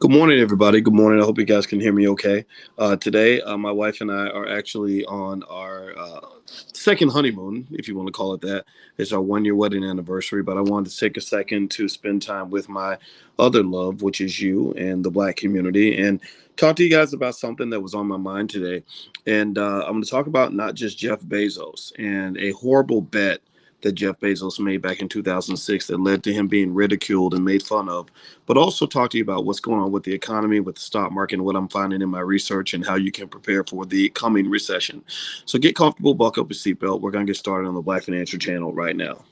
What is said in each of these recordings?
Good morning, everybody. Good morning. I hope you guys can hear me okay. Today, my wife and I are actually on our second honeymoon, if you want to call it that. It's our 1 year wedding anniversary, but I wanted to take a second to spend time with my other love, which is you and the Black community, and talk to you guys about something that was on my mind today. And I'm going to talk about not just Jeff Bezos and a horrible bet that Jeff Bezos made back in 2006 that led to him being ridiculed and made fun of, but also talk to you about what's going on with the economy, with the stock market, and what I'm finding in my research and how you can prepare for the coming recession. So get comfortable, buckle up your seatbelt. We're going to get started on the Black Financial Channel right now.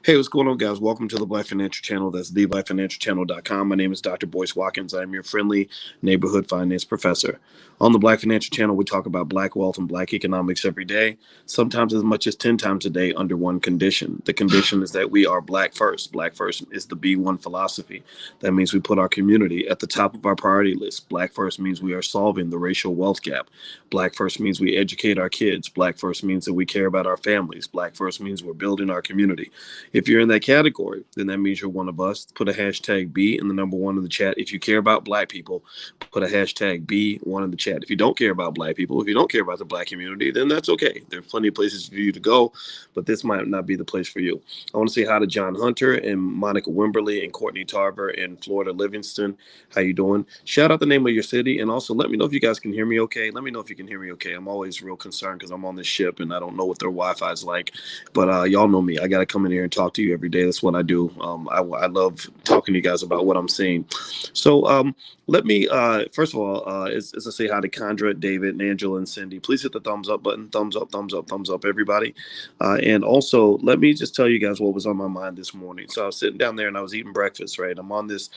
Hey, what's going on, guys? Welcome to the Black Financial Channel. That's theblackfinancialchannel.com. My name is Dr. Boyce Watkins. I'm your friendly neighborhood finance professor. On the Black Financial Channel, we talk about Black wealth and Black economics every day, sometimes as much as 10 times a day under one condition. The condition is that we are Black first. Black first is the B1 philosophy. That means we put our community at the top of our priority list. Black first means we are solving the racial wealth gap. Black first means we educate our kids. Black first means that we care about our families. Black first means we're building our community. If you're in that category, then that means you're one of us. Put a hashtag B in the number one in the chat. If you care about Black people, put a hashtag B1 in the chat. If you don't care about Black people, if you don't care about the Black community, then that's okay. There are plenty of places for you to go, but this might not be the place for you. I want to say hi to John Hunter and Monica Wimberly and Courtney Tarver in Florida, Livingston. How you doing? Shout out the name of your city, and also let me know if you guys can hear me okay. Let me know if you can hear me okay. I'm always real concerned because I'm on this ship and I don't know what their Wi-Fi is like, but y'all know me. I got to come in here and talk to you every day. That's what I do. I love talking to you guys about what I'm seeing. So let me, first of all, as I say hi to Condra, David, and Angela, and Cindy, please hit the thumbs up button. Thumbs up, thumbs up, thumbs up, everybody. And also, let me just tell you guys what was on my mind this morning. So I was sitting down there and I was eating breakfast, right? I'm on this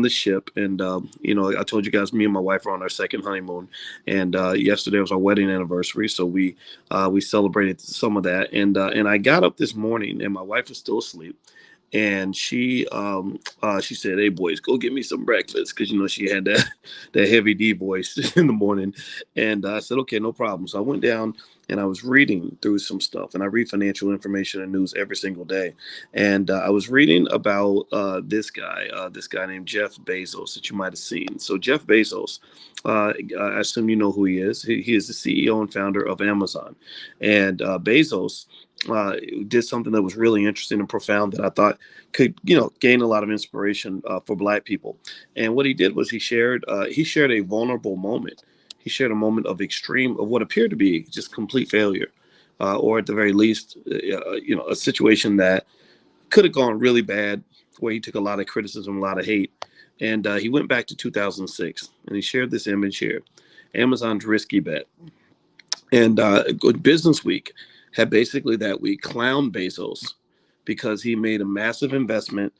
ship. And, I told you guys, me and my wife were on our second honeymoon. And yesterday was our wedding anniversary. So we celebrated some of that. And I got up this morning and my wife was still asleep, and she said, "Hey boys, go get me some breakfast," because she had that heavy D voice in the morning. And I said, "Okay, no problem." So I went down and I was reading through some stuff, and I read financial information and news every single day. And I was reading about this guy named Jeff Bezos that you might have seen. So Jeff Bezos, I assume you know who he is. He is the CEO and founder of Amazon, and Bezos did something that was really interesting and profound that I thought could, gain a lot of inspiration for Black people. And what he did was he shared a vulnerable moment. He shared a moment of extreme of what appeared to be just complete failure, or at the very least, a situation that could have gone really bad, where he took a lot of criticism, a lot of hate. And he went back to 2006 and he shared this image here: Amazon's risky bet. And Business Week had basically that week clowned Bezos because he made a massive investment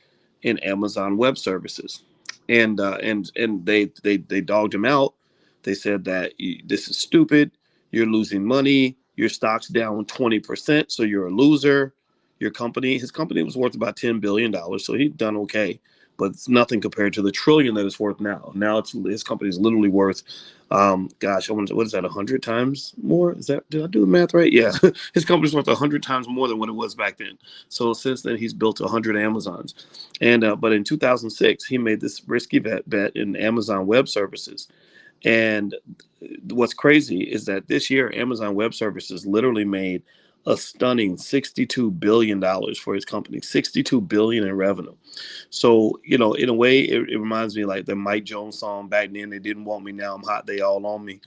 in Amazon Web Services, and they dogged him out. They said that this is stupid. You're losing money. Your stock's down 20%, so you're a loser. His company was worth about $10 billion, so he'd done okay, but it's nothing compared to the trillion that it's worth now. Now his company is literally worth, gosh, what is that, 100 times more? Did I do the math right? Yeah, his company's worth 100 times more than what it was back then. So since then, he's built 100 Amazons, and but in 2006, he made this risky bet in Amazon Web Services. And what's crazy is that this year, Amazon Web Services literally made a stunning $62 billion for his company, 62 billion in revenue. So, in a way, it reminds me like the Mike Jones song back then. They didn't want me, now I'm hot, they all on me.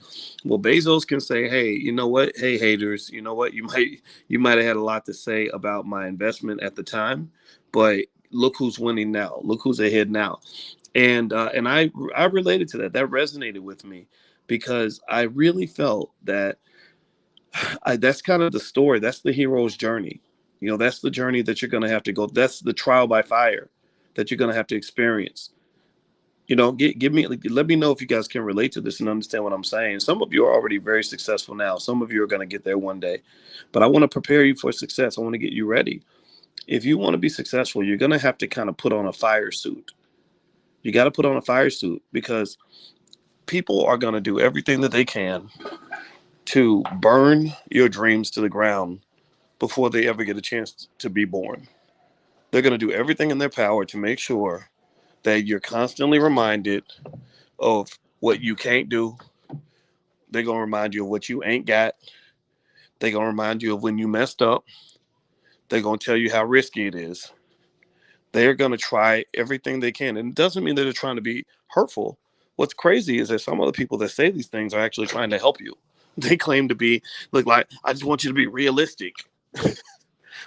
Well, Bezos can say, hey, you know what? Hey, haters, you know what? You might have had a lot to say about my investment at the time, but look who's winning now. Look who's ahead now. And I related to that. That resonated with me because I really felt that that's kind of the story. That's the hero's journey. That's the journey that you're going to have to go. That's the trial by fire that you're going to have to experience. Give me, let me know if you guys can relate to this and understand what I'm saying. Some of you are already very successful now. Some of you are going to get there one day, but I want to prepare you for success. I want to get you ready. If you want to be successful, you're going to have to kind of put on a fire suit. You got to put on a fire suit because people are going to do everything that they can to burn your dreams to the ground before they ever get a chance to be born. They're going to do everything in their power to make sure that you're constantly reminded of what you can't do. They're going to remind you of what you ain't got. They're going to remind you of when you messed up. They're going to tell you how risky it is. They're going to try everything they can. And it doesn't mean that they're trying to be hurtful. What's crazy is that some of the people that say these things are actually trying to help you. They claim to be, look, like, I just want you to be realistic.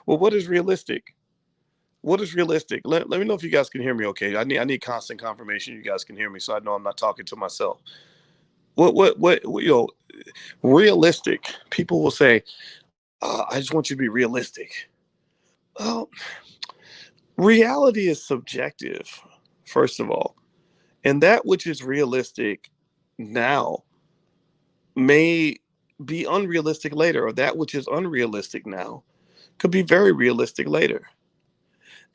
Well, what is realistic? What is realistic? Let me know if you guys can hear me okay. I need constant confirmation you guys can hear me so I know I'm not talking to myself. What realistic. People will say, I just want you to be realistic. Well, reality is subjective, first of all. And that which is realistic now may be unrealistic later, or that which is unrealistic now could be very realistic later.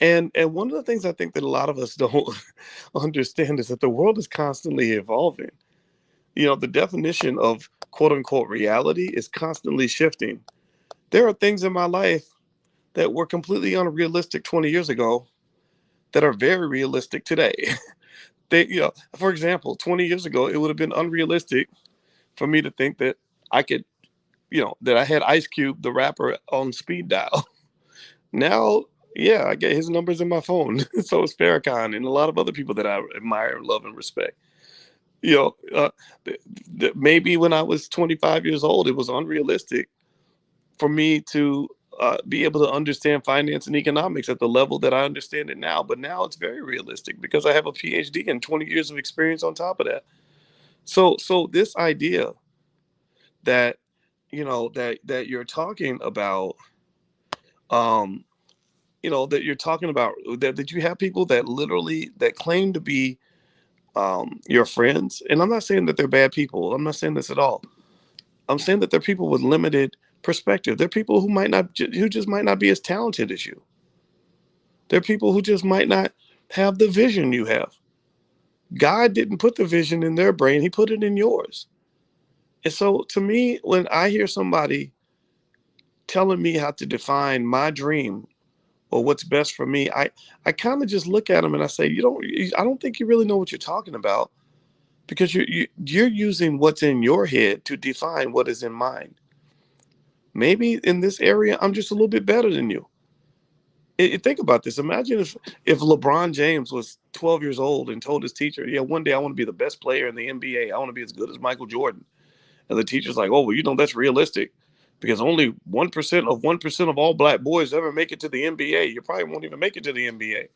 And one of the things I think that a lot of us don't understand is that the world is constantly evolving. The definition of quote unquote reality is constantly shifting. There are things in my life that were completely unrealistic 20 years ago that are very realistic today. For example, 20 years ago, it would have been unrealistic for me to think that I could, that I had Ice Cube, the rapper, on speed dial. Now, yeah, I get his numbers in my phone. So is Farrakhan and a lot of other people that I admire, love, and respect. You know, uh, maybe when I was 25 years old, it was unrealistic for me to be able to understand finance and economics at the level that I understand it now. But now it's very realistic because I have a PhD and 20 years of experience on top of that. So this idea that that you're talking about, um, that you're talking about that you have people that literally that claim to be your friends, and I'm not saying that they're bad people. I'm not saying this at all. I'm saying that they're people with limited perspective. They're people who who just might not be as talented as you. They're people who just might not have the vision you have. God didn't put the vision in their brain; He put it in yours. And so, to me, when I hear somebody telling me how to define my dream or what's best for me, I kind of just look at them and I say, I don't think you really know what you're talking about because you're using what's in your head to define what is in mine. Maybe in this area, I'm just a little bit better than you. Think about this. Imagine if LeBron James was 12 years old and told his teacher, "Yeah, one day I want to be the best player in the NBA. I want to be as good as Michael Jordan." And the teacher's like, "Oh, well, that's realistic because only 1% of all black boys ever make it to the NBA. You probably won't even make it to the NBA."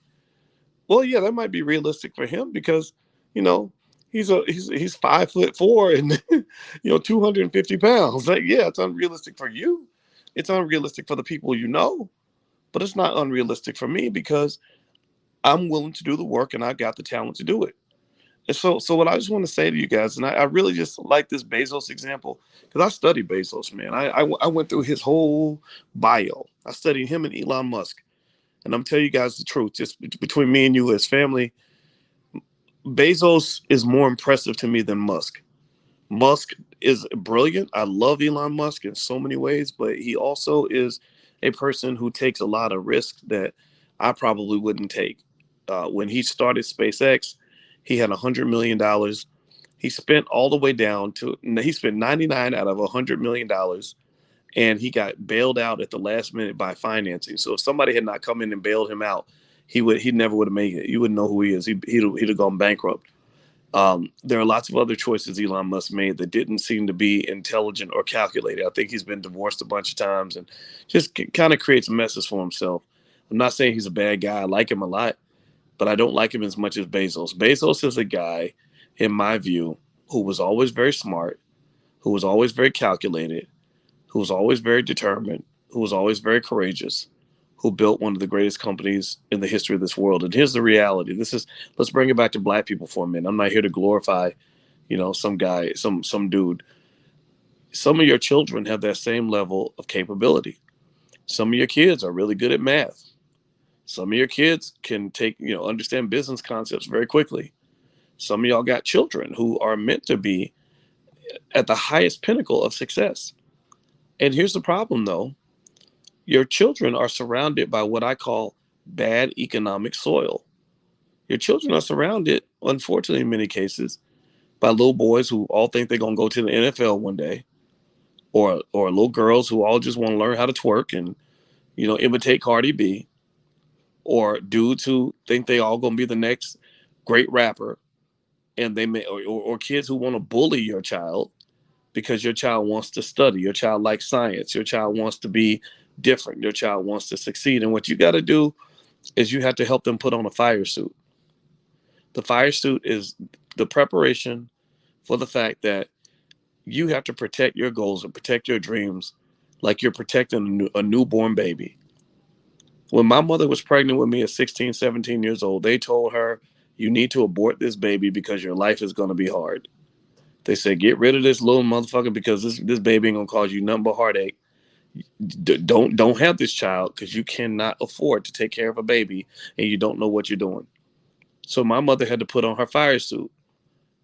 Well, yeah, that might be realistic for him because, you know, he's 5'4" and 250 pounds. Like, yeah, it's unrealistic for you. It's unrealistic for the people you know, but it's not unrealistic for me because I'm willing to do the work and I got the talent to do it. And so what I just want to say to you guys, and I really just like this Bezos example because I studied Bezos, man. I went through his whole bio. I studied him and Elon Musk. And I'm telling you guys the truth, just between me and you as family, Bezos is more impressive to me than Musk. Musk is brilliant. I love Elon Musk in so many ways, but he also is a person who takes a lot of risks that I probably wouldn't take. When he started SpaceX, he had $100 million. He spent all the way down to he spent 99 out of $100 million, and he got bailed out at the last minute by financing. So if somebody had not come in and bailed him out, he never would have made it. You wouldn't know who he is. He'd have gone bankrupt. There are lots of other choices Elon Musk made that didn't seem to be intelligent or calculated. I think he's been divorced a bunch of times and just kind of creates messes for himself. I'm not saying he's a bad guy. I like him a lot, but I don't like him as much as Bezos. Bezos is a guy, in my view, who was always very smart, who was always very calculated, who was always very determined, who was always very courageous, who built one of the greatest companies in the history of this world. And here's the reality. Let's bring it back to black people for a minute. I'm not here to glorify, some guy, some dude. Some of your children have that same level of capability. Some of your kids are really good at math. Some of your kids can understand business concepts very quickly. Some of y'all got children who are meant to be at the highest pinnacle of success. And here's the problem, though. Your children are surrounded by what I call bad economic soil. Your children are surrounded, unfortunately, in many cases, by little boys who all think they're going to go to the NFL one day, or little girls who all just want to learn how to twerk and, imitate Cardi B, or dudes who think they all going to be the next great rapper, and they may, or kids who want to bully your child because your child wants to study, your child likes science, your child wants to be different, your child wants to succeed. And what you got to do is you have to help them put on a fire suit. The fire suit is the preparation for the fact that you have to protect your goals and protect your dreams like you're protecting a newborn baby. When my mother was pregnant with me at 16, 17 years old, they told her, you need to abort this baby because your life is going to be hard. They said, get rid of this little motherfucker because this baby ain't going to cause you nothing but heartache. Don't have this child because you cannot afford to take care of a baby and you don't know what you're doing. So my mother had to put on her fire suit.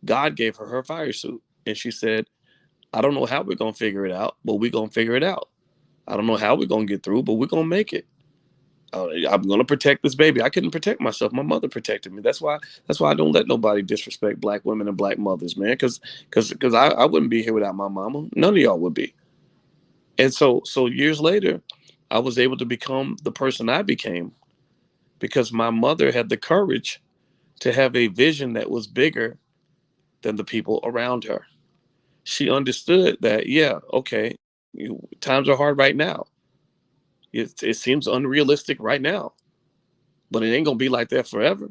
God gave her her fire suit. And she said, I don't know how we're going to figure it out, but we're going to figure it out. I don't know how we're going to get through, but we're going to make it. I'm going to protect this baby. I couldn't protect myself. My mother protected me. That's why I don't let nobody disrespect black women and black mothers, man, because I wouldn't be here without my mama. None of y'all would be. And so years later, I was able to become the person I became because my mother had the courage to have a vision that was bigger than the people around her. She understood that, yeah, okay, times are hard right now. It seems unrealistic right now, but it ain't gonna be like that forever.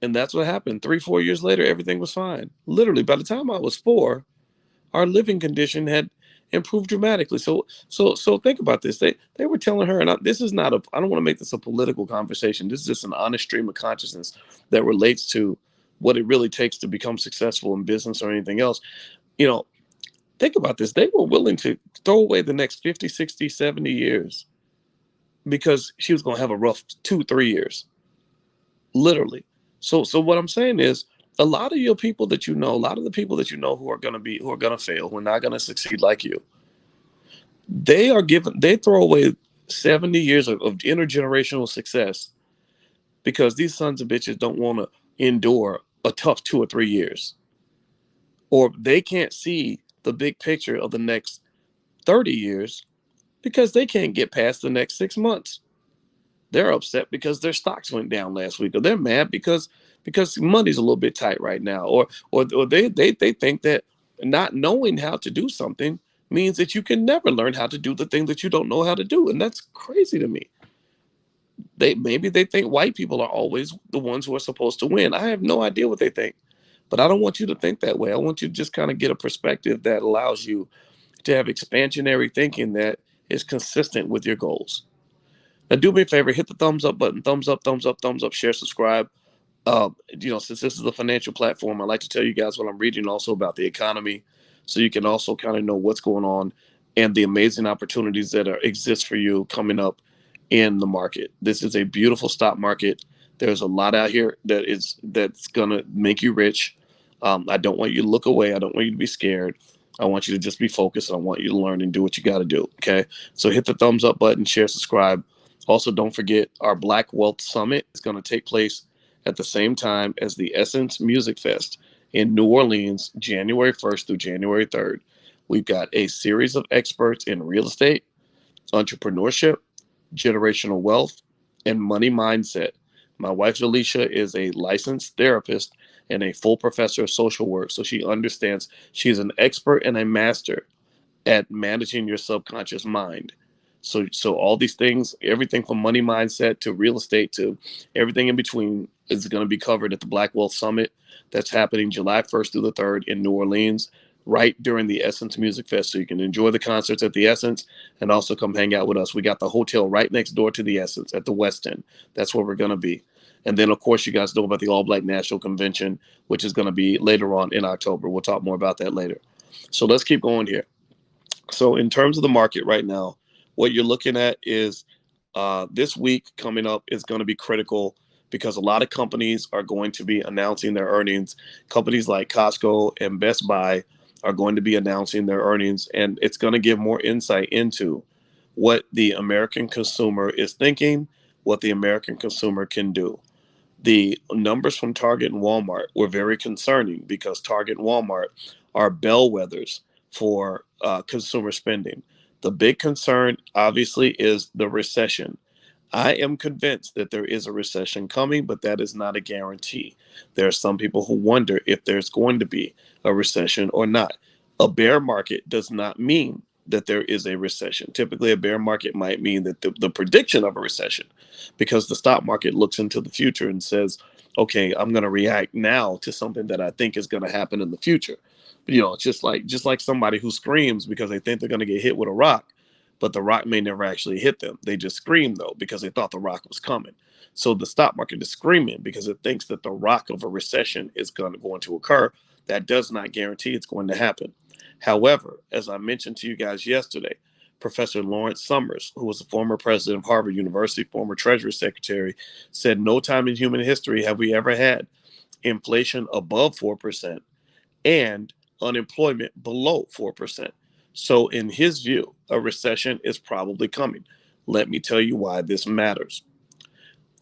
And that's what happened. 3, 4 years later, everything was fine. Literally, by the time I was 4, our living condition had improved dramatically. So think about this. They were telling her, and this is not I don't want to make this a political conversation. This is just an honest stream of consciousness that relates to what it really takes to become successful in business or anything else. You know, think about this. They were willing to throw away the next 50, 60, 70 years because she was going to have a rough 2, 3 years, literally. So what I'm saying is, a lot of your people that you know, a lot of the people that you know who are going to fail, who are not going to succeed like you, they throw away 70 years of intergenerational success because these sons of bitches don't want to endure a tough 2 or 3 years, or they can't see the big picture of the next 30 years because they can't get past the next 6 months. They're upset because their stocks went down last week, or they're mad because money's a little bit tight right now, or they think that not knowing how to do something means that you can never learn how to do the thing that you don't know how to do, and that's crazy to me. Maybe they think white people are always the ones who are supposed to win. I have no idea what they think, but I don't want you to think that way. I want you to just kind of get a perspective that allows you to have expansionary thinking that is consistent with your goals. Now, do me a favor, hit the thumbs up button, thumbs up, thumbs up, thumbs up, share, subscribe. Since this is a financial platform, I like to tell you guys what I'm reading also about the economy, so you can also kind of know what's going on and the amazing opportunities that exist for you coming up in the market. This is a beautiful stock market. There's a lot out here that's gonna make you rich. I don't want you to look away. I don't want you to be scared. I want you to just be focused. I want you to learn and do what you got to do. Okay. So hit the thumbs up button, share, subscribe. Also, don't forget our Black Wealth Summit is going to take place at the same time as the Essence Music Fest in New Orleans, January 1st through January 3rd. We've got a series of experts in real estate, entrepreneurship, generational wealth, and money mindset. My wife, Alicia, is a licensed therapist and a full professor of social work. So she understands, she's an expert and a master at managing your subconscious mind. So all these things, everything from money mindset to real estate to everything in between, is going to be covered at the Black Wealth Summit that's happening July 1st through the 3rd in New Orleans, right during the Essence Music Fest. So you can enjoy the concerts at the Essence and also come hang out with us. We got the hotel right next door to the Essence at the West End. That's where we're going to be. And then, of course, you guys know about the All Black National Convention, which is going to be later on in October. We'll talk more about that later. So let's keep going here. So in terms of the market right now, what you're looking at is this week coming up is going to be critical because a lot of companies are going to be announcing their earnings. Companies like Costco and Best Buy are going to be announcing their earnings, and it's going to give more insight into what the American consumer is thinking, what the American consumer can do. The numbers from Target and Walmart were very concerning because Target and Walmart are bellwethers for consumer spending. The big concern, obviously, is the recession. I am convinced that there is a recession coming, but that is not a guarantee. There are some people who wonder if there's going to be a recession or not. A bear market does not mean that there is a recession. Typically, a bear market might mean that the prediction of a recession, because the stock market looks into the future and says, okay, I'm going to react now to something that I think is going to happen in the future. You know, just like somebody who screams because they think they're going to get hit with a rock, but the rock may never actually hit them. They just scream though because they thought the rock was coming. So the stock market is screaming because it thinks that the rock of a recession is going to occur. That does not guarantee it's going to happen. However, as I mentioned to you guys yesterday, Professor Lawrence Summers, who was the former president of Harvard University, former Treasury Secretary, said no time in human history have we ever had inflation above 4% and unemployment below 4%. So, in his view, a recession is probably coming. Let me tell you why this matters.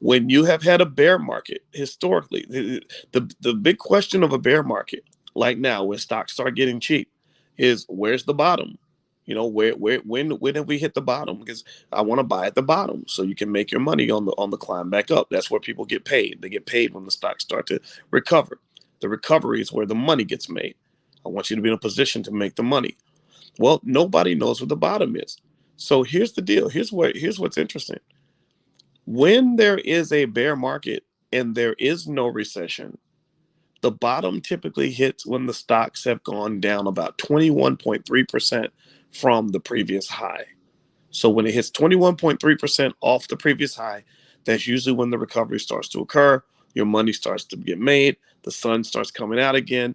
When you have had a bear market historically, the big question of a bear market, like now, when stocks start getting cheap, is where's the bottom? You know, when have we hit the bottom? Because I want to buy at the bottom so you can make your money on the climb back up. That's where people get paid. They get paid when the stocks start to recover. The recovery is where the money gets made. I want you to be in a position to make the money. Well, nobody knows what the bottom is. So here's the deal. Here's what's interesting. When there is a bear market and there is no recession, the bottom typically hits when the stocks have gone down about 21.3% from the previous high. So when it hits 21.3% off the previous high, that's usually when the recovery starts to occur. Your money starts to get made. The sun starts coming out again.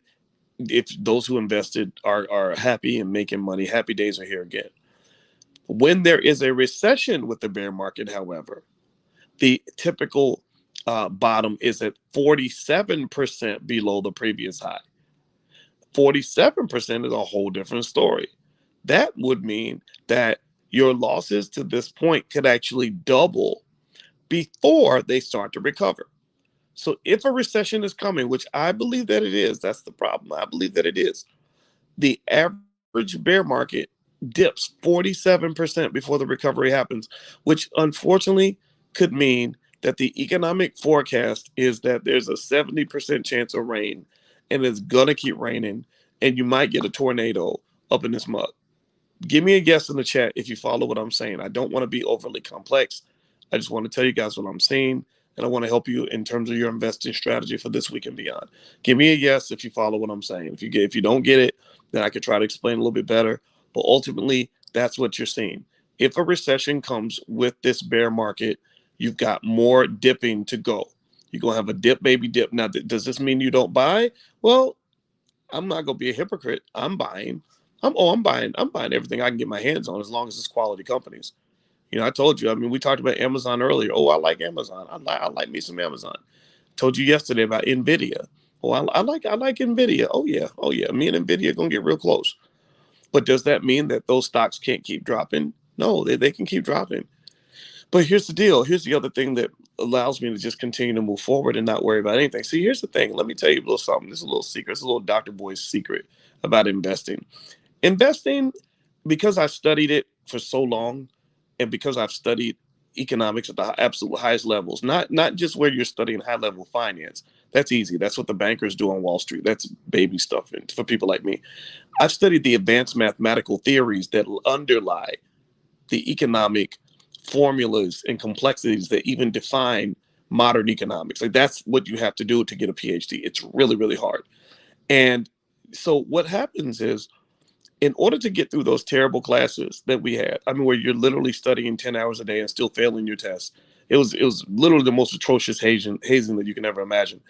If those who invested are happy and making money, happy days are here again. When there is a recession with the bear market, however, the typical bottom is at 47% below the previous high. 47% is a whole different story. That would mean that your losses to this point could actually double before they start to recover. So if a recession is coming, which I believe that it is, that's the problem. I believe that it is. The average bear market dips 47% before the recovery happens, which unfortunately could mean that the economic forecast is that there's a 70% chance of rain and it's going to keep raining, and you might get a tornado up in this mug. Give me a guess in the chat if you follow what I'm saying. I don't want to be overly complex. I just want to tell you guys what I'm seeing, and I want to help you in terms of your investing strategy for this week and beyond. Give me a yes if you follow what I'm saying. If you don't get it, then I could try to explain a little bit better. But ultimately, that's what you're seeing. If a recession comes with this bear market, you've got more dipping to go. You're gonna have a dip, baby dip. Now, does this mean you don't buy? Well, I'm not gonna be a hypocrite. I'm buying. I'm buying. I'm buying everything I can get my hands on as long as it's quality companies. You know, I told you. I mean, we talked about Amazon earlier. Oh, I like Amazon. I like me some Amazon. Told you yesterday about Nvidia. Oh, I like Nvidia. Oh yeah. Oh yeah. Me and Nvidia are gonna get real close. But does that mean that those stocks can't keep dropping? No, they can keep dropping. But here's the deal. Here's the other thing that allows me to just continue to move forward and not worry about anything. See, here's the thing. Let me tell you a little something. This is a little secret. It's a little Dr. Boy's secret about investing. Investing, because I studied it for so long, and because I've studied economics at the absolute highest levels, not just where you're studying high level finance. That's easy. That's what the bankers do on Wall Street. That's baby stuff for people like me. I've studied the advanced mathematical theories that underlie the economic formulas and complexities that even define modern economics. Like that's what you have to do to get a PhD. It's really, really hard. And so what happens is, in order to get through those terrible classes that we had, I mean, where you're literally studying 10 hours a day and still failing your tests, it was literally the most atrocious hazing that you can ever imagine.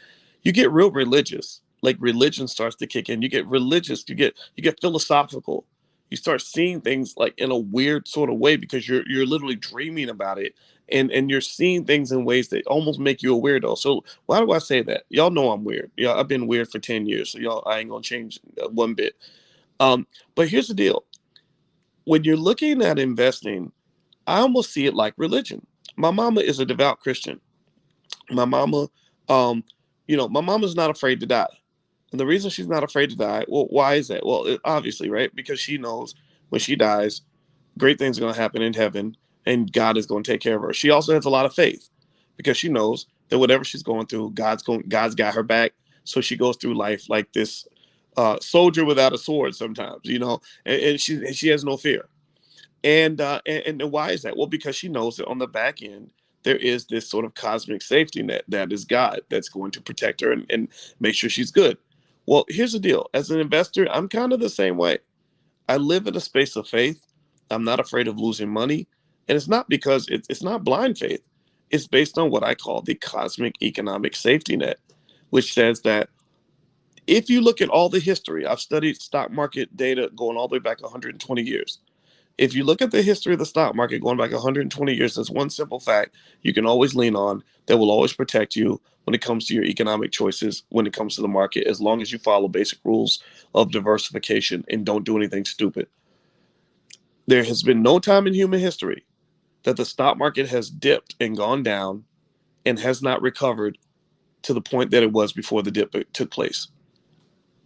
You get real religious, like religion starts to kick in. You get religious, you get philosophical. You start seeing things like in a weird sort of way because you're literally dreaming about it, and you're seeing things in ways that almost make you a weirdo. So why do I say that? Y'all know I'm weird. Yeah, I've been weird for 10 years, so y'all I ain't gonna change one bit. But here's the deal: when you're looking at investing, I almost see it like religion. My mama is a devout Christian. My mama, um, my mama's not afraid to die. And the reason she's not afraid to die, well, why is that? Well, obviously, right? Because she knows when she dies, great things are going to happen in heaven and God is going to take care of her. She also has a lot of faith because she knows that whatever she's going through, God's got her back. So she goes through life like this soldier without a sword sometimes, and she has no fear. And why is that? Well, because she knows that on the back end there is this sort of cosmic safety net that is God that's going to protect her and make sure she's good. Well, here's the deal: as an investor, I'm kind of the same way. I live in a space of faith. I'm not afraid of losing money, and it's not because it's not blind faith. It's based on what I call the cosmic economic safety net, which says that if you look at all the history, I've studied stock market data going all the way back 120 years. If you look at the history of the stock market going back 120 years, there's one simple fact you can always lean on that will always protect you when it comes to your economic choices, when it comes to the market, as long as you follow basic rules of diversification and don't do anything stupid. There has been no time in human history that the stock market has dipped and gone down and has not recovered to the point that it was before the dip took place.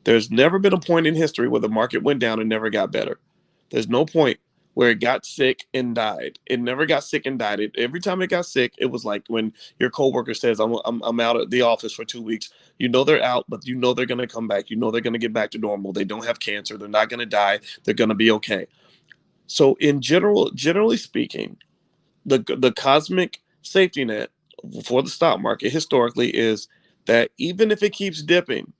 There's never been a point in history where the market went down and never got better. There's no point where it got sick and died. It never got sick and died. Every time it got sick, it was like when your coworker says, I'm out of the office for 2 weeks. You know they're out, but you know they're going to come back. You know they're going to get back to normal. They don't have cancer. They're not going to die. They're going to be okay. So in general, generally speaking, the cosmic safety net for the stock market historically is that even if it keeps dipping,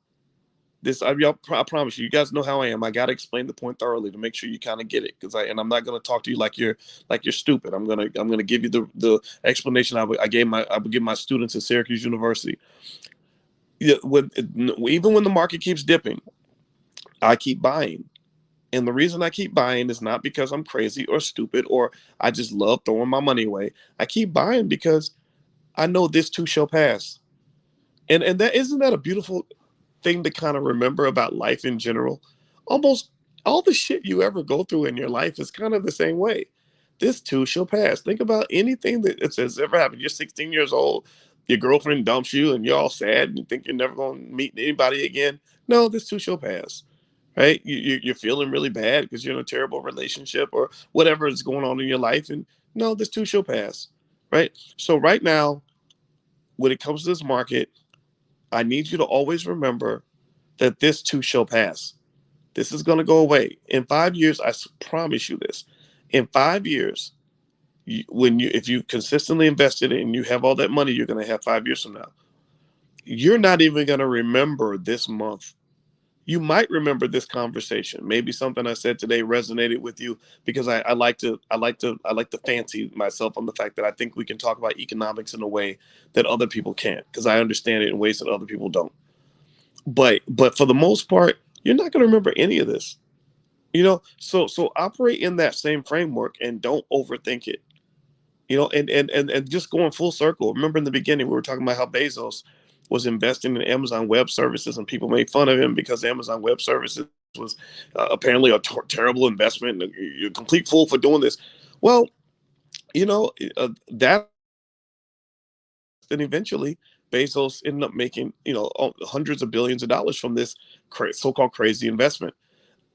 I promise you, you guys know how I am. I got to explain the point thoroughly to make sure you kind of get it, I'm not going to talk to you like you're stupid. I'm gonna give you the explanation I would give my students at Syracuse University. Yeah, even when the market keeps dipping, I keep buying. And the reason I keep buying is not because I'm crazy or stupid or I just love throwing my money away. I keep buying because I know this too shall pass. And that isn't that a beautiful thing to kind of remember about life in general? Almost all the shit you ever go through in your life is kind of the same way. This too shall pass. Think about anything that has ever happened. You're 16 years old, your girlfriend dumps you, and you're all sad and you think you're never going to meet anybody again. No, this too shall pass. Right? You're feeling really bad because you're in a terrible relationship or whatever is going on in your life. And no, this too shall pass. Right? So, right now, when it comes to this market, I need you to always remember that this too shall pass. This is going to go away. In 5 years, promise you this. In 5 years, if you consistently invested and you have all that money you're going to have 5 years from now, you're not even going to remember this month. You might remember this conversation. Maybe something I said today resonated with you because I like to fancy myself on the fact that I think we can talk about economics in a way that other people can't because I understand it in ways that other people don't. But for the most part, you're not going to remember any of this. So operate in that same framework and don't overthink it. And just going full circle. Remember in the beginning we were talking about how Bezos was investing in Amazon Web Services and people made fun of him because Amazon Web Services was apparently a terrible investment. And you're a complete fool for doing this. Well, that then eventually Bezos ended up making hundreds of billions of dollars from this so-called crazy investment.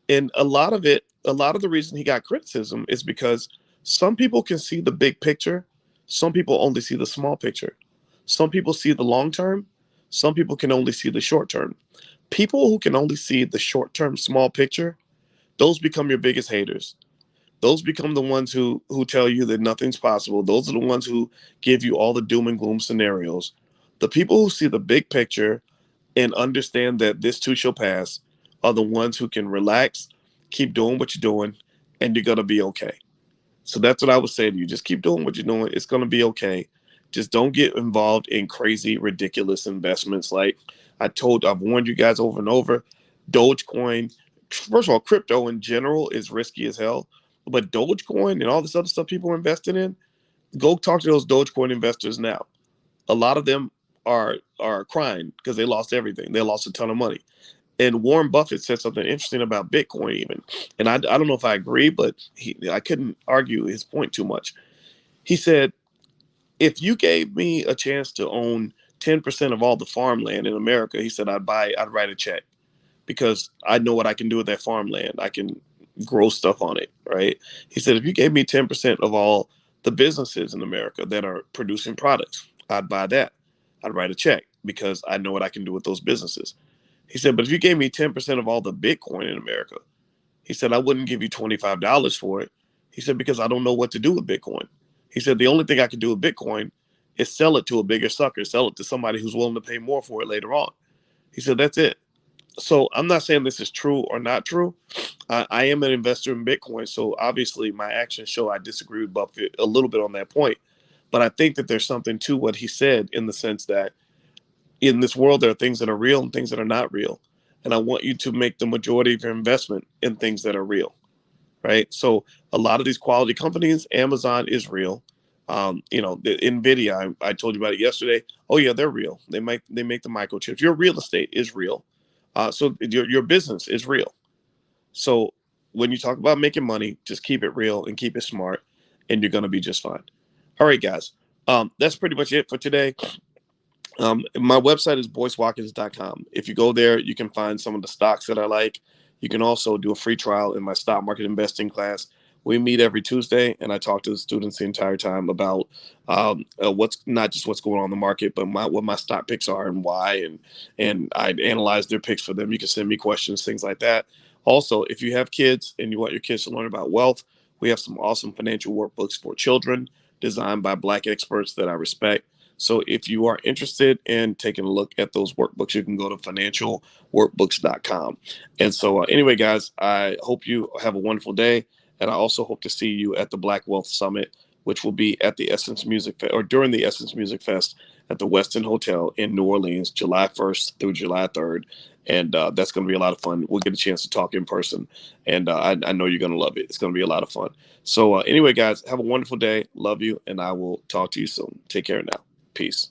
And a lot of the reason he got criticism is because some people can see the big picture, some people only see the small picture. Some people see the long term, some people can only see the short term. People who can only see the short term small picture, those become your biggest haters. Those become the ones who tell you that nothing's possible. Those are the ones who give you all the doom and gloom scenarios. The people who see the big picture and understand that this too shall pass are the ones who can relax, keep doing what you're doing, and you're going to be okay. So that's what I would say to you. Just keep doing what you're doing. It's going to be okay. Just don't get involved in crazy, ridiculous investments. Like I've warned you guys over and over. Dogecoin, first of all, crypto in general is risky as hell. But Dogecoin and all this other stuff people are investing in, go talk to those Dogecoin investors now. A lot of them are crying because they lost everything. They lost a ton of money. And Warren Buffett said something interesting about Bitcoin, even. And I don't know if I agree, but I couldn't argue his point too much. He said, if you gave me a chance to own 10% of all the farmland in America, he said, I'd write a check because I know what I can do with that farmland. I can grow stuff on it, right? He said, if you gave me 10% of all the businesses in America that are producing products, I'd buy that. I'd write a check because I know what I can do with those businesses. He said, but if you gave me 10% of all the Bitcoin in America, he said, I wouldn't give you $25 for it. He said, because I don't know what to do with Bitcoin. He said, the only thing I can do with Bitcoin is sell it to a bigger sucker, sell it to somebody who's willing to pay more for it later on. He said, that's it. So I'm not saying this is true or not true. I am an investor in Bitcoin. So obviously my actions show I disagree with Buffett a little bit on that point. But I think that there's something to what he said in the sense that in this world, there are things that are real and things that are not real. And I want you to make the majority of your investment in things that are real, right? So a lot of these quality companies, Amazon is real. The Nvidia, I told you about it yesterday. Oh yeah, they're real. They make the microchips. Your real estate is real. So your business is real. So when you talk about making money, just keep it real and keep it smart, and you're gonna be just fine. All right, guys. That's pretty much it for today. My website is boycewatkins.com. If you go there, you can find some of the stocks that I like. You can also do a free trial in my stock market investing class. We meet every Tuesday, and I talk to the students the entire time about what's not just what's going on in the market, but what my stock picks are and why, and I analyze their picks for them. You can send me questions, things like that. Also, if you have kids and you want your kids to learn about wealth, we have some awesome financial workbooks for children designed by Black experts that I respect. So if you are interested in taking a look at those workbooks, you can go to financialworkbooks.com. And so anyway, guys, I hope you have a wonderful day. And I also hope to see you at the Black Wealth Summit, which will be at the Essence Music or during the Essence Music Fest at the Westin Hotel in New Orleans, July 1st through July 3rd. And that's going to be a lot of fun. We'll get a chance to talk in person. And I know you're going to love it. It's going to be a lot of fun. So anyway, guys, have a wonderful day. Love you. And I will talk to you soon. Take care now. Peace.